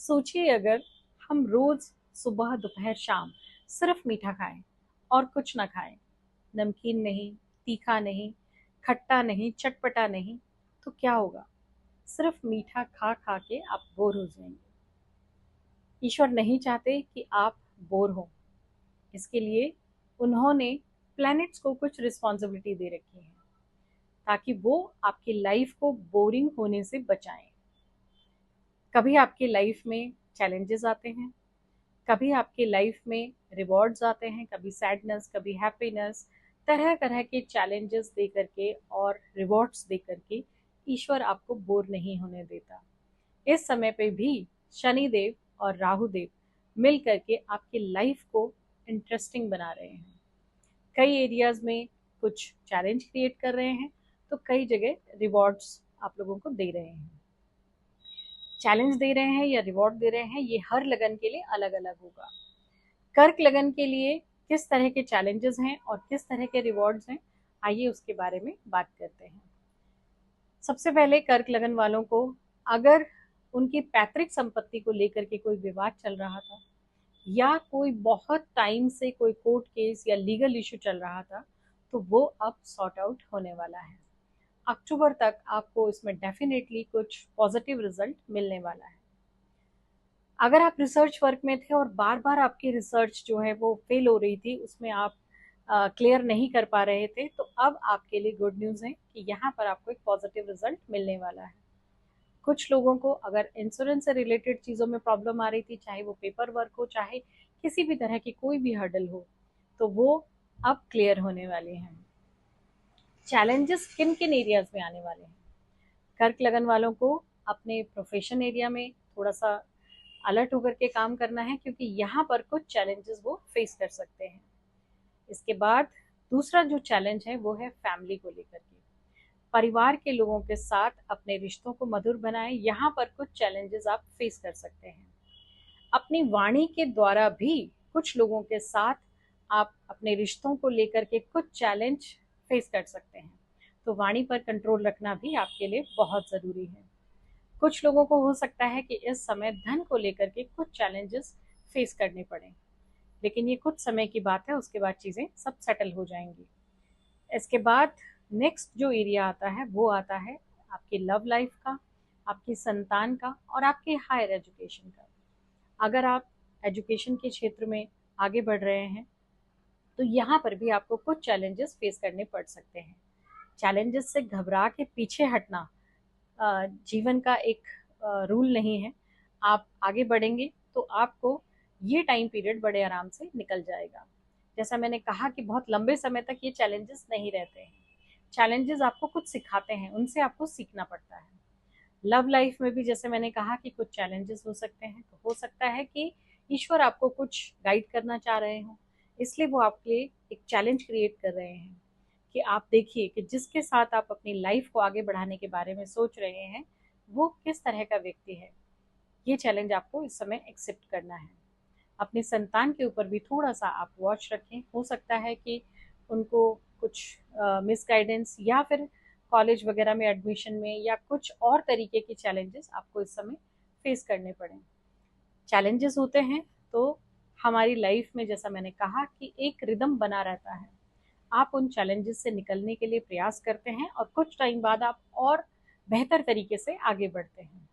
सोचिए अगर हम रोज सुबह दोपहर शाम सिर्फ मीठा खाएं और कुछ ना खाएं, नमकीन नहीं, तीखा नहीं, खट्टा नहीं, चटपटा नहीं, तो क्या होगा? सिर्फ मीठा खा खा के आप बोर हो जाएंगे। ईश्वर नहीं चाहते कि आप बोर हो। इसके लिए उन्होंने प्लैनेट्स को कुछ रिस्पॉन्सिबिलिटी दे रखी है ताकि वो आपकी लाइफ को बोरिंग होने से बचाएं। कभी आपकी लाइफ में चैलेंजेस आते हैं, कभी आपकी लाइफ में रिवॉर्ड्स आते हैं, कभी सैडनेस, कभी हैप्पीनेस। तरह तरह के चैलेंजेस दे करके और रिवॉर्ड्स दे करके ईश्वर आपको बोर नहीं होने देता। इस समय पे भी शनि देव और राहु देव मिल करके आपकी लाइफ को इंटरेस्टिंग बना रहे हैं। कई एरियाज में कुछ चैलेंज क्रिएट कर रहे हैं, तो कई जगह रिवॉर्ड्स आप लोगों को दे रहे हैं। चैलेंज दे रहे हैं या रिवॉर्ड दे रहे हैं, ये हर लगन के लिए अलग अलग होगा। कर्क लगन के लिए किस तरह के चैलेंजेस हैं और किस तरह के रिवॉर्ड्स हैं, आइए उसके बारे में बात करते हैं। सबसे पहले कर्क लगन वालों को अगर उनकी पैतृक संपत्ति को लेकर के कोई विवाद चल रहा था या कोई बहुत टाइम से कोई कोर्ट केस या लीगल इशू चल रहा था, तो वो अब सॉर्ट आउट होने वाला है। अक्टूबर तक आपको इसमें डेफिनेटली कुछ पॉजिटिव रिजल्ट मिलने वाला है। अगर आप रिसर्च वर्क में थे और बार बार आपकी रिसर्च जो है वो फेल हो रही थी, उसमें आप क्लियर नहीं कर पा रहे थे, तो अब आपके लिए गुड न्यूज़ है कि यहाँ पर आपको एक पॉजिटिव रिजल्ट मिलने वाला है। कुछ लोगों को अगर इंश्योरेंस से रिलेटेड चीज़ों में प्रॉब्लम आ रही थी, चाहे वो पेपर वर्क हो, चाहे किसी भी तरह की कोई भी हर्डल हो, तो वो अब क्लियर होने वाले हैं। चैलेंजेस किन किन एरियाज में आने वाले हैं? कर्क लगन वालों को अपने प्रोफेशन एरिया में थोड़ा सा अलर्ट होकर के काम करना है, क्योंकि यहाँ पर कुछ चैलेंजेस वो फेस कर सकते हैं। इसके बाद दूसरा जो चैलेंज है वो है फैमिली को लेकर के। परिवार के लोगों के साथ अपने रिश्तों को मधुर बनाएं, यहाँ पर कुछ चैलेंजेस आप फेस कर सकते हैं। अपनी वाणी के द्वारा भी कुछ लोगों के साथ आप अपने रिश्तों को लेकर के कुछ चैलेंज फेस कर सकते हैं, तो वाणी पर कंट्रोल रखना भी आपके लिए बहुत ज़रूरी है। कुछ लोगों को हो सकता है कि इस समय धन को लेकर के कुछ चैलेंजेस फेस करने पड़े, लेकिन ये कुछ समय की बात है, उसके बाद चीज़ें सब सेटल हो जाएंगी। इसके बाद नेक्स्ट जो एरिया आता है वो आता है आपकी लव लाइफ का, आपकी संतान का और आपके हायर एजुकेशन का। अगर आप एजुकेशन के क्षेत्र में आगे बढ़ रहे हैं, तो यहाँ पर भी आपको कुछ चैलेंजेस फेस करने पड़ सकते हैं। चैलेंजेस से घबरा के पीछे हटना जीवन का एक रूल नहीं है। आप आगे बढ़ेंगे तो आपको ये टाइम पीरियड बड़े आराम से निकल जाएगा। जैसा मैंने कहा कि बहुत लंबे समय तक ये चैलेंजेस नहीं रहते हैं। चैलेंजेस आपको कुछ सिखाते हैं, उनसे आपको सीखना पड़ता है। लव लाइफ में भी जैसे मैंने कहा कि कुछ चैलेंजेस हो सकते हैं, तो हो सकता है कि ईश्वर आपको कुछ गाइड करना चाह रहे हो, इसलिए वो आपके लिए एक चैलेंज क्रिएट कर रहे हैं कि आप देखिए कि जिसके साथ आप अपनी लाइफ को आगे बढ़ाने के बारे में सोच रहे हैं वो किस तरह का व्यक्ति है। ये चैलेंज आपको इस समय एक्सेप्ट करना है। अपनी संतान के ऊपर भी थोड़ा सा आप वॉच रखें। हो सकता है कि उनको कुछ मिसगाइडेंस या फिर कॉलेज वगैरह में एडमिशन में या कुछ और तरीके के चैलेंजेस आपको इस समय फेस करने पड़े। चैलेंजेस होते हैं तो हमारी लाइफ में, जैसा मैंने कहा, कि एक रिदम बना रहता है। आप उन चैलेंजेस से निकलने के लिए प्रयास करते हैं और कुछ टाइम बाद आप और बेहतर तरीके से आगे बढ़ते हैं।